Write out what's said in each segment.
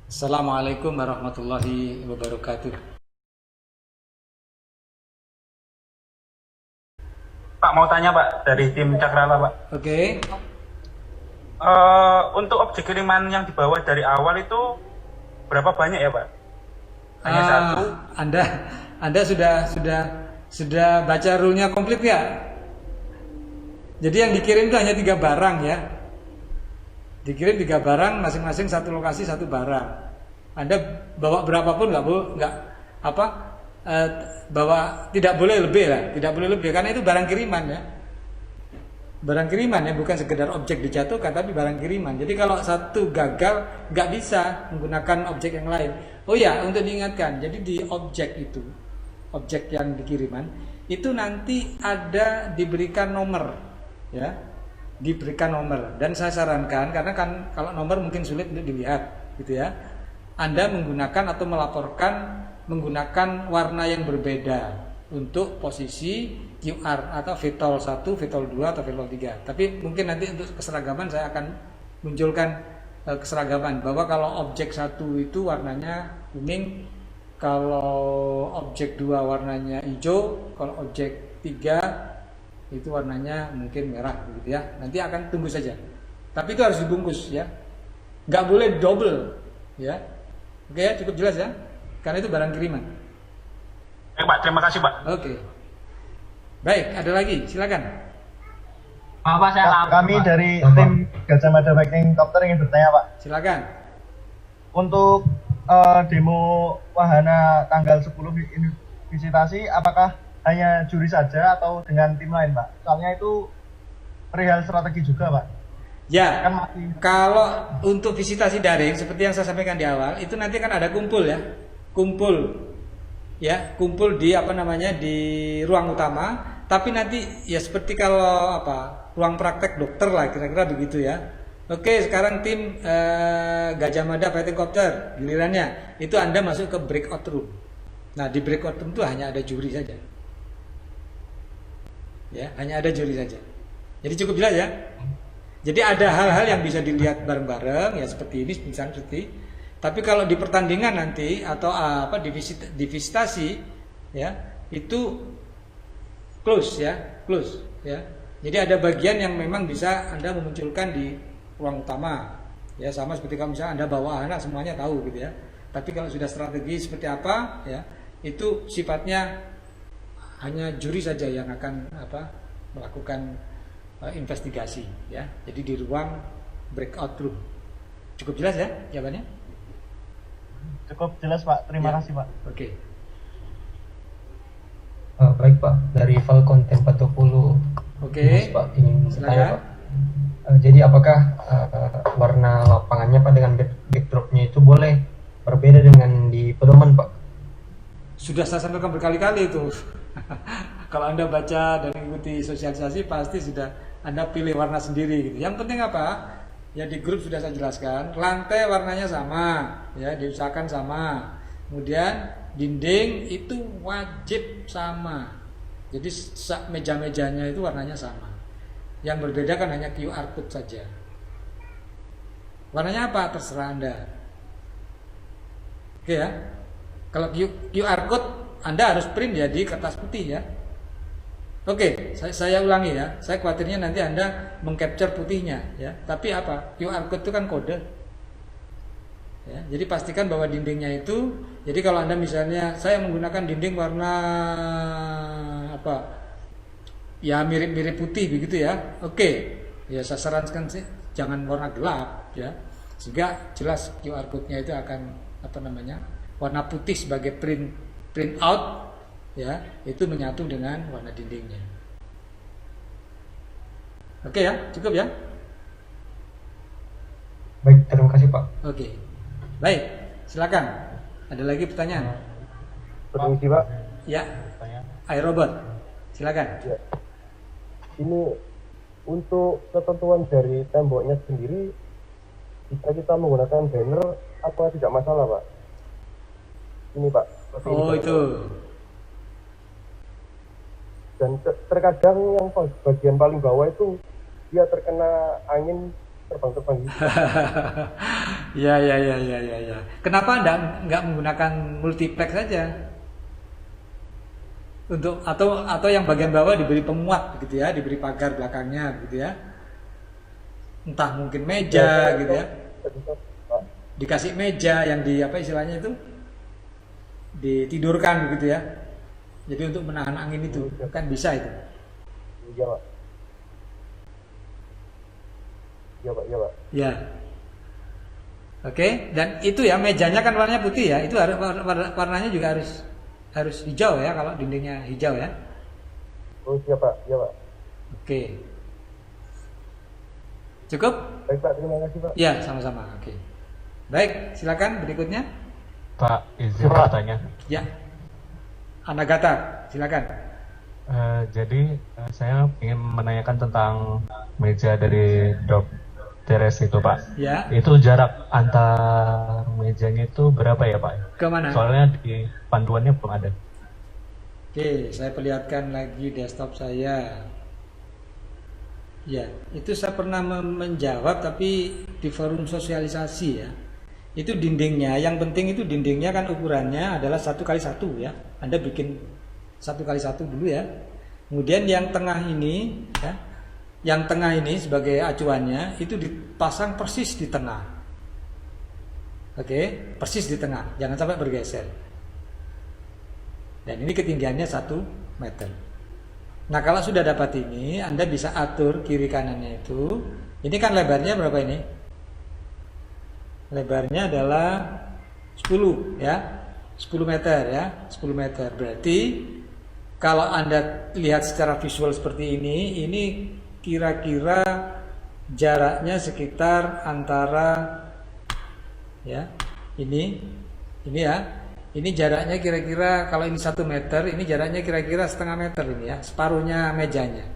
Assalamualaikum warahmatullahi wabarakatuh. Pak mau tanya Pak dari tim Cakrala Pak. Oke. Untuk objek kiriman yang dibawa dari awal itu berapa banyak ya Pak? Hanya satu? Anda Anda sudah baca rule-nya komplit ya? Jadi yang dikirim itu hanya 3 barang ya. Dikirim 3 barang, masing-masing satu lokasi satu barang. Anda bawa berapapun nggak apa eh, bawa, tidak boleh lebih lah, tidak boleh lebih karena itu barang kiriman ya. Barang kiriman ya, bukan sekedar objek dijatuhkan tapi barang kiriman. Jadi kalau satu gagal nggak bisa menggunakan objek yang lain. Oh ya, untuk diingatkan, jadi di objek itu, objek yang dikiriman itu nanti ada diberikan nomor ya, diberikan nomor. Dan saya sarankan, karena kan kalau nomor mungkin sulit untuk dilihat gitu ya, Anda menggunakan atau melaporkan menggunakan warna yang berbeda untuk posisi QR atau VTOL 1, VTOL 2 atau VTOL 3. Tapi mungkin nanti untuk keseragaman saya akan munculkan keseragaman bahwa kalau objek 1 itu warnanya kuning, kalau objek 2 warnanya hijau, kalau objek 3 itu warnanya mungkin merah gitu ya. Nanti akan tunggu saja. Tapi itu harus dibungkus ya. Nggak boleh double ya. Oke ya, cukup jelas ya. Karena itu barang kiriman. Pak, terima kasih Pak. Oke. Baik, ada lagi, silakan. Bapak saya Pak, kami dari tim Gajah Mada Viking Copter ingin bertanya Pak, Silakan. untuk demo wahana tanggal 10 ini visitasi, apakah hanya juri saja atau dengan tim lain Pak? Soalnya itu perihal strategi juga Pak. Ya, Kan masih kalau untuk visitasi daring seperti yang saya sampaikan di awal, itu nanti kan ada kumpul ya. Kumpul. Ya, kumpul di apa namanya, di ruang utama, tapi nanti ya seperti kalau apa? Ruang praktek dokter lah kira-kira begitu ya. Oke, sekarang tim Gajah Mada Fighting Copter gilirannya. Itu Anda masuk ke breakout room. Nah, di breakout room itu hanya ada juri saja. Ya, hanya ada juri saja. Jadi cukup jelas ya. Jadi ada hal-hal yang bisa dilihat bareng-bareng ya seperti ini misalnya seperti. Tapi kalau di pertandingan nanti atau apa di visitasi ya itu close ya, close ya. Jadi ada bagian yang memang bisa Anda memunculkan di ruang utama. Ya sama seperti kalau misalnya Anda bawa anak semuanya tahu gitu ya. Tapi kalau sudah strategi seperti apa ya, itu sifatnya hanya juri saja yang akan apa melakukan investigasi ya. Jadi di ruang breakout room. Cukup jelas ya jawabannya? cukup jelas Pak. Terima Ya. kasih Pak. Oke. baik Pak, dari Falcon Tempat 20. Oke. Mas, Pak ingin Silakan. bertanya Pak. Jadi apakah warna lapangannya Pak dengan backdropnya itu boleh berbeda dengan di pedoman Pak? Sudah saya sampaikan berkali-kali itu. Kalau Anda baca dan ikuti sosialisasi pasti sudah Anda pilih warna sendiri gitu. Yang penting apa? Ya di grup sudah saya jelaskan, lantai warnanya sama, ya diusahakan sama. Kemudian dinding itu wajib sama. Jadi meja-mejanya itu warnanya sama. Yang berbeda kan hanya QR code saja. Warnanya apa? Terserah Anda. Oke ya. Kalau QR code Anda harus print ya di kertas putih ya. Oke, saya ulangi ya. Saya khawatirnya nanti Anda mengcapture putihnya ya. Tapi apa? QR code itu kan kode. Ya, jadi pastikan bahwa dindingnya itu. Jadi kalau Anda misalnya saya menggunakan dinding warna apa? Ya mirip-mirip putih begitu ya. Oke. Ya saya sarankan sih jangan warna gelap ya. Sehingga jelas QR code-nya itu akan apa namanya? Warna putih sebagai print out ya, itu menyatu dengan warna dindingnya. Oke ya, cukup ya. Baik, terima kasih Pak. Oke, baik, silakan. Ada lagi pertanyaan? Permisi Pak, Ya, iRobot, silakan. ya. Ini untuk ketentuan dari temboknya sendiri, jika kita menggunakan banner, apa tidak masalah Pak? Ini Pak. seperti ini, Oh Pak. itu, Dan terkadang yang bagian paling bawah itu dia terkena angin terbang-terbang gitu. Ya, ya, ya, ya, ya, ya. Kenapa nggak menggunakan multiplex saja? Untuk atau yang bagian bawah diberi pemuat gitu ya, diberi pagar belakangnya gitu ya. Entah mungkin meja gitu ya. Dikasih meja yang di apa istilahnya itu? Ditidurkan begitu ya. Jadi untuk menahan angin itu kan bisa itu. Iya pak. Iya pak, iya pak. Ya. Oke, dan itu ya mejanya kan warnanya putih ya. Itu harus warnanya juga harus hijau ya kalau dindingnya hijau ya. Oh siap pak, iya pak. Oke. Cukup? Baik pak, terima kasih pak. Ya, sama-sama. Oke. Baik, silakan berikutnya. Pak, izin bertanya. Ya. Anagata, silakan. Jadi saya ingin menanyakan tentang meja dari Dok Teres itu Pak. Ya. Itu jarak antar mejanya itu berapa ya Pak? Kemana? Soalnya di panduannya belum ada. Oke, saya perlihatkan lagi desktop saya. Ya, itu saya pernah menjawab tapi di forum sosialisasi ya. Itu dindingnya, yang penting itu dindingnya kan ukurannya adalah 1x1 ya. Anda bikin 1x1 dulu ya. Kemudian yang tengah ini ya, yang tengah ini sebagai acuannya itu dipasang persis di tengah. Oke, persis di tengah, jangan sampai bergeser. Dan ini ketinggiannya 1 meter. Nah kalau sudah dapat ini, Anda bisa atur kiri kanannya itu. Ini kan lebarnya berapa ini? Lebarnya adalah 10 ya, 10 meter ya, 10 meter. Berarti kalau Anda lihat secara visual seperti ini kira-kira jaraknya sekitar antara ya, ini ya. Ini jaraknya kira-kira kalau ini 1 meter, ini jaraknya kira-kira setengah meter ini ya, separuhnya mejanya.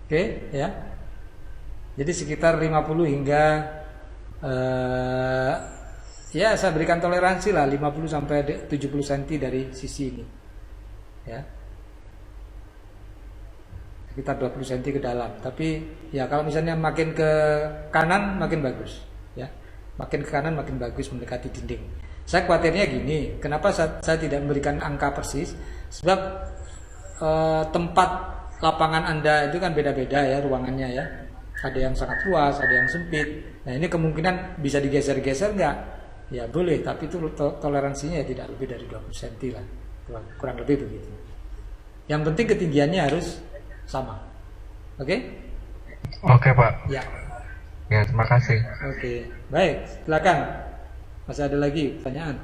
Oke ya. Jadi sekitar 50 hingga ya saya berikan toleransi lah 50 sampai 70 cm dari sisi ini. Ya. Sekitar 20 cm ke dalam. Tapi ya kalau misalnya makin ke kanan makin bagus, ya. Makin ke kanan makin bagus mendekati dinding. Saya khawatirnya gini, kenapa saya tidak memberikan angka persis? Sebab tempat lapangan Anda itu kan beda-beda ya ruangannya ya. Ada yang sangat luas, ada yang sempit. Nah ini kemungkinan bisa digeser-geser nggak? Ya boleh, tapi itu toleransinya ya tidak lebih dari 20 cm lah, kurang lebih begitu. Yang penting ketinggiannya harus sama. Oke? Oke Pak. Ya. Ya terima kasih. Oke, baik. Silakan. Masih ada lagi pertanyaan?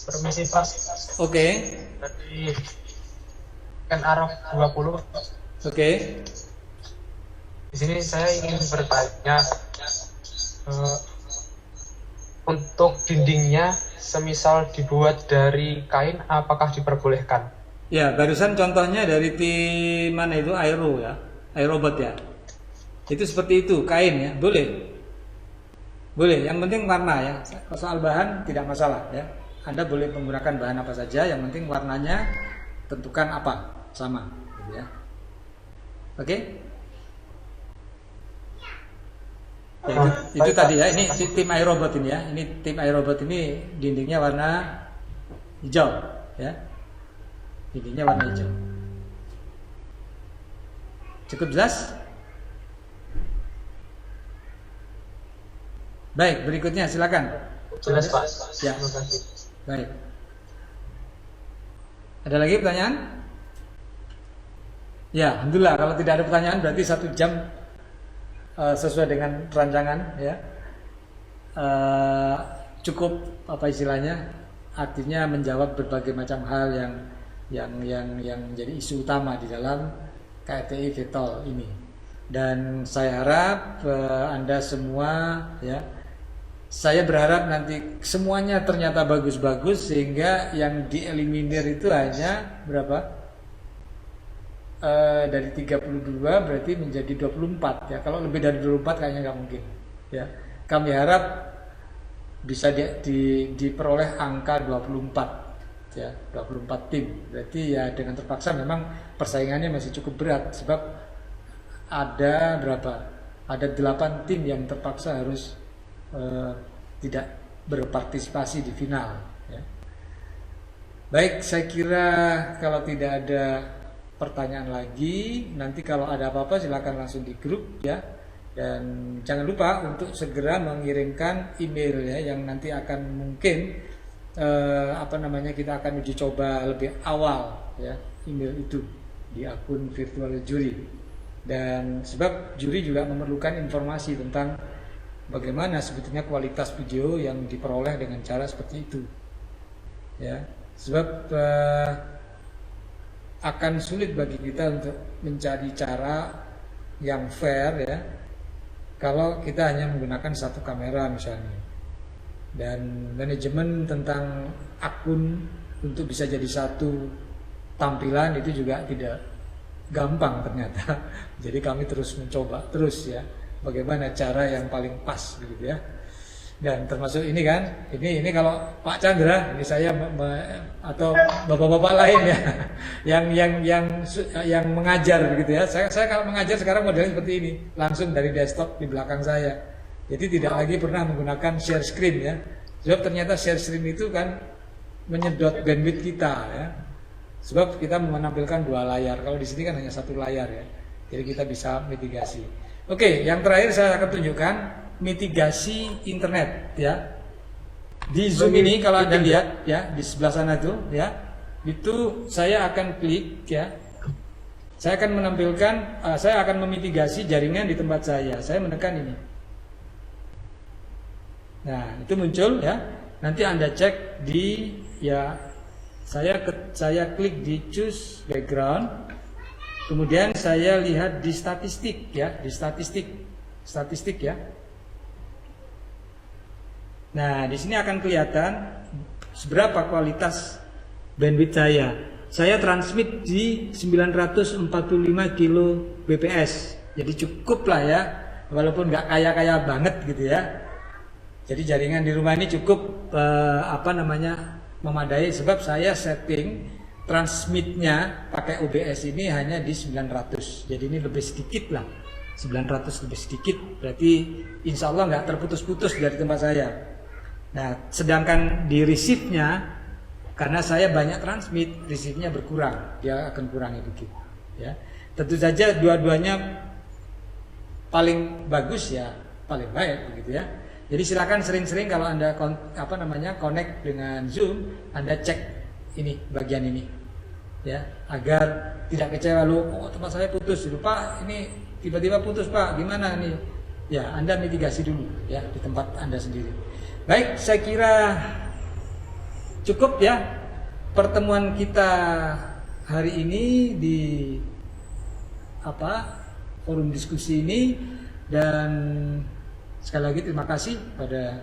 Permisi Pak. Oke. Dari kan Araf 20. Oke. Di sini saya ingin bertanya untuk dindingnya semisal dibuat dari kain apakah diperbolehkan? Ya, barusan contohnya dari tim mana itu Aero ya, Aerobot ya. Itu seperti itu, kain ya, boleh. Boleh, yang penting warna ya. Soal bahan tidak masalah ya. Anda boleh menggunakan bahan apa saja, yang penting warnanya tentukan apa, sama gitu ya. Oke? Ya, itu tadi ya, ini tim Aerobot ini ya. Ini tim Aerobot ini dindingnya warna hijau ya. Dindingnya warna hijau. Cukup jelas? Baik, berikutnya silakan. Jelas Pak. Ya. Terima kasih. Baik. Ada lagi pertanyaan? Ya, alhamdulillah. Kalau tidak ada pertanyaan berarti 1 jam sesuai dengan rancangan ya. Cukup apa istilahnya? Artinya menjawab berbagai macam hal yang menjadi isu utama di dalam KRTI Getol ini. Dan saya harap Anda semua ya, saya berharap nanti semuanya ternyata bagus-bagus sehingga yang dieliminir itu hanya berapa? Dari 32 berarti menjadi 24 ya. Kalau lebih dari 24 kayaknya nggak mungkin ya. Kami harap bisa diperoleh angka 24 ya, 24 tim. Berarti ya dengan terpaksa memang persaingannya masih cukup berat sebab ada berapa? Ada 8 tim yang terpaksa harus tidak berpartisipasi di final. Ya. Baik, saya kira kalau tidak ada pertanyaan lagi, nanti kalau ada apa-apa silakan langsung di grup ya. Dan jangan lupa untuk segera mengirimkan email ya, yang nanti akan mungkin kita akan uji coba lebih awal ya, email itu di akun virtual juri. Dan sebab juri juga memerlukan informasi tentang bagaimana sebetulnya kualitas video yang diperoleh dengan cara seperti itu ya. Sebab akan sulit bagi kita untuk mencari cara yang fair ya, kalau kita hanya menggunakan satu kamera misalnya. Dan manajemen tentang akun untuk bisa jadi satu tampilan itu juga tidak gampang ternyata. Jadi kami terus mencoba terus ya, bagaimana cara yang paling pas begitu ya. Dan termasuk ini kan, ini kalau Pak Chandra, ini saya atau bapak-bapak lain ya, yang mengajar begitu ya. Saya kalau mengajar sekarang modelnya seperti ini, langsung dari desktop di belakang saya. Jadi tidak lagi pernah menggunakan share screen ya. Sebab ternyata share screen itu kan menyedot bandwidth kita ya. Sebab kita menampilkan 2 layar. Kalau di sini kan hanya 1 layar ya. Jadi kita bisa mitigasi. Oke, yang terakhir saya akan tunjukkan mitigasi internet ya. Di Zoom ini kalau Anda lihat ya, di sebelah sana tuh ya, itu saya akan klik ya. Saya akan menampilkan, saya akan memitigasi jaringan di tempat saya. Saya menekan ini. Nah, itu muncul ya. Nanti Anda cek di ya, saya klik di choose background. Kemudian saya lihat di statistik ya, di statistik ya. Nah, di sini akan kelihatan seberapa kualitas bandwidth saya. Saya transmit di 945 kilo bps. Jadi cukup lah ya, walaupun nggak kaya-kaya banget gitu ya. Jadi jaringan di rumah ini cukup memadai, sebab saya setting transmitnya pakai OBS ini hanya di 900. Jadi ini lebih sedikit lah, 900 lebih sedikit. Berarti insya Allah nggak terputus-putus dari tempat saya. Nah, sedangkan di receive-nya, karena saya banyak transmit, receive-nya berkurang, dia akan kurangi dikit. Ya, tentu saja dua-duanya paling bagus ya, paling baik begitu ya. Jadi silakan sering-sering kalau Anda connect dengan Zoom, Anda cek ini bagian ini ya, agar tidak kecewa lu, oh tempat saya putus, Pak ini tiba-tiba putus Pak, gimana nih? Ya, Anda mitigasi dulu ya di tempat Anda sendiri. Baik, saya kira cukup ya pertemuan kita hari ini di forum diskusi ini. Dan sekali lagi terima kasih pada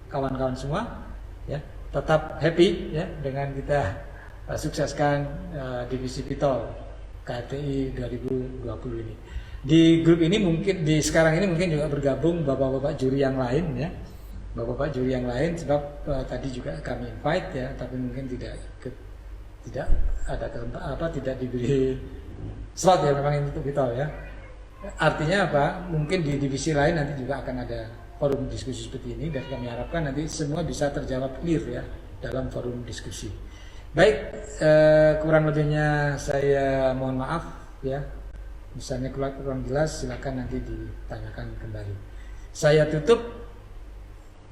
kawan-kawan semua ya. Tetap happy ya dengan kita sukseskan divisi Pitol KTI 2020 ini. Di grup ini mungkin sekarang ini mungkin juga bergabung bapak-bapak juri yang lain ya. Bapak-bapak juri yang lain, sebab tadi juga kami invite ya, tapi mungkin tidak diberi slot ya, memang itu Pitol ya. Artinya apa? Mungkin di divisi lain nanti juga akan ada forum diskusi seperti ini, dan kami harapkan nanti semua bisa terjawab clear ya dalam forum diskusi. Baik, kurang lebihnya saya mohon maaf ya. Misalnya kurang jelas, silakan nanti ditanyakan kembali. Saya tutup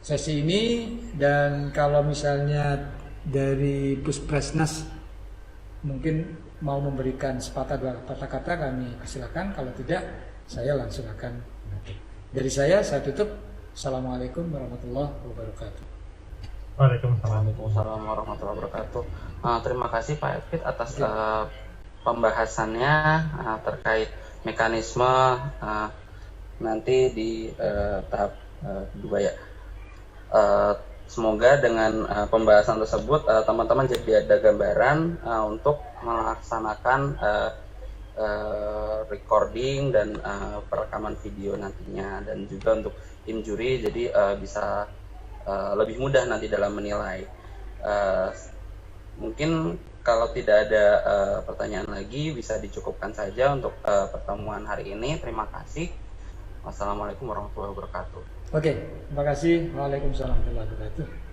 sesi ini, dan kalau misalnya dari Puspresnas mungkin mau memberikan sepatah dua patah kata, kami persilakan. Kalau tidak, saya langsung akan menutup. Dari saya tutup. Assalamualaikum warahmatullahi wabarakatuh. Waalaikumsalam warahmatullahi wabarakatuh. Terima kasih Pak Edwin atas pembahasannya terkait mekanisme nanti di tahap kedua ya. Semoga dengan pembahasan tersebut teman-teman jadi ada gambaran untuk melaksanakan recording dan perekaman video nantinya, dan juga untuk tim juri jadi bisa lebih mudah nanti dalam menilai. Mungkin kalau tidak ada pertanyaan lagi bisa dicukupkan saja untuk pertemuan hari ini. Terima kasih. Wassalamualaikum warahmatullahi wabarakatuh. Oke, terima kasih. Waalaikumsalam warahmatullahi wabarakatuh.